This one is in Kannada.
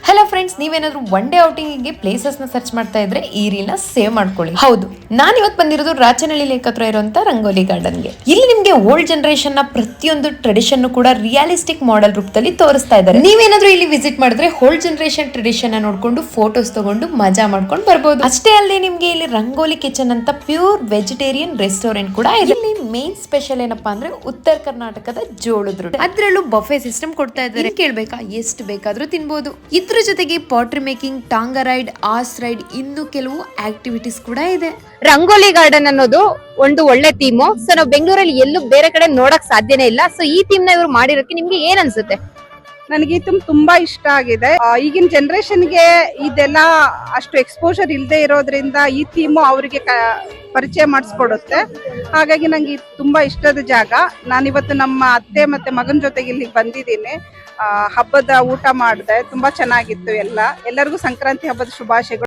ಹಲೋ ಫ್ರೆಂಡ್ಸ್, ನೀವೇನಾದ್ರೂ ಒನ್ ಡೇ ಔಟಿಂಗಿಗೆ ಪ್ಲೇಸಸ್ ನ ಸರ್ಚ್ ಮಾಡ್ತಾ ಇದ್ರೆ ಈ ರೀಲ್ ನ ಸೇವ್ ಮಾಡ್ಕೊಳ್ಳಿ. ಹೌದು, ನಾನು ಇವತ್ತು ಬಂದಿರೋದು ರಾಚನಹಳ್ಳಿ ಲೇಕ್ ಹತ್ರ ಇರುವಂತ ರಂಗೋಲಿ ಗಾರ್ಡನ್ಗೆ. ಇಲ್ಲಿ ನಿಮ್ಗೆ ಓಲ್ಡ್ ಜನರೇಷನ್ ನ ಪ್ರತಿಯೊಂದು ಟ್ರೆಡಿಷನ್ ಕೂಡ ರಿಯಾಲಿಸ್ಟಿಕ್ ಮಾಡೆಲ್ ರೂಪದಲ್ಲಿ ತೋರಿಸ್ತಾ ಇದ್ದಾರೆ. ನೀವೇನಾದ್ರೂ ಇಲ್ಲಿ ವಿಸಿಟ್ ಮಾಡಿದ್ರೆ ಓಲ್ಡ್ ಜನರೇಷನ್ ಟ್ರೆಡಿಷನ್ ನೋಡ್ಕೊಂಡು ಫೋಟೋಸ್ ತಗೊಂಡು ಮಜಾ ಮಾಡ್ಕೊಂಡು ಬರ್ಬೋದು. ಅಷ್ಟೇ ಅಲ್ಲದೆ ನಿಮ್ಗೆ ಇಲ್ಲಿ ರಂಗೋಲಿ ಕಿಚನ್ ಅಂತ ಪ್ಯೂರ್ ವೆಜಿಟೇರಿಯನ್ ರೆಸ್ಟೋರೆಂಟ್ ಕೂಡ ಇದೆ. ಇಲ್ಲಿ ಮೇನ್ ಸ್ಪೆಷಲ್ ಏನಪ್ಪಾ ಅಂದ್ರೆ ಉತ್ತರ ಕರ್ನಾಟಕದ ಜೋಳದ ರೊಟ್ಟಿ. ಅದ್ರಲ್ಲೂ ಬಫೆ ಸಿಸ್ಟಮ್ ಕೊಡ್ತಾ ಇದ್ದಾರೆ. ಕೇಳ್ಬೇಕಾ, ಎಷ್ಟು ಬೇಕಾದ್ರೂ ತಿನ್ಬಹುದು. ಇದ್ರ ಜೊತೆಗೆ ಪಾಟ್ರಿ ಮೇಕಿಂಗ್, ಟಾಂಗಾ ರೈಡ್, ಆಸ್ ರೈಡ್, ಇನ್ನು ಕೆಲವು ಆಕ್ಟಿವಿಟೀಸ್ ಕೂಡ ಇದೆ. ರಂಗೋಲಿ ಗಾರ್ಡನ್ ಅನ್ನೋದು ಒಂದು ಒಳ್ಳೆ ಥೀಮು. ಸೊ ನಾವು ಬೆಂಗಳೂರಲ್ಲಿ ಎಲ್ಲೂ ಬೇರೆ ಕಡೆ ನೋಡಕ್ ಸಾಧ್ಯನೇ ಇಲ್ಲ. ಸೊ ಈ ಥೀಮ್ ನ ಇವ್ರು ಮಾಡಿರೋಕೆ ನಿಮ್ಗೆ ಏನ್ ಅನ್ಸುತ್ತೆ? ನನಗೆ ತುಂಬಾ ಇಷ್ಟ ಆಗಿದೆ. ಈಗಿನ ಜನರೇಷನ್ಗೆ ಇದೆಲ್ಲ ಅಷ್ಟು ಎಕ್ಸ್ಪೋಜರ್ ಇಲ್ಲದೆ ಇರೋದ್ರಿಂದ ಈ ಥೀಮು ಅವರಿಗೆ ಪರಿಚಯ ಮಾಡಿಸ್ಕೊಡುತ್ತೆ. ಹಾಗಾಗಿ ನಂಗೆ ತುಂಬಾ ಇಷ್ಟದ ಜಾಗ. ನಾನಿವತ್ತು ನಮ್ಮ ಅತ್ತೆ ಮತ್ತೆ ಮಗನ ಜೊತೆಗೆ ಇಲ್ಲಿ ಬಂದಿದ್ದೀನಿ. ಹಬ್ಬದ ಊಟ ಮಾಡಿದೆ, ತುಂಬಾ ಚೆನ್ನಾಗಿತ್ತು. ಎಲ್ಲರಿಗೂ ಸಂಕ್ರಾಂತಿ ಹಬ್ಬದ ಶುಭಾಶಯಗಳು.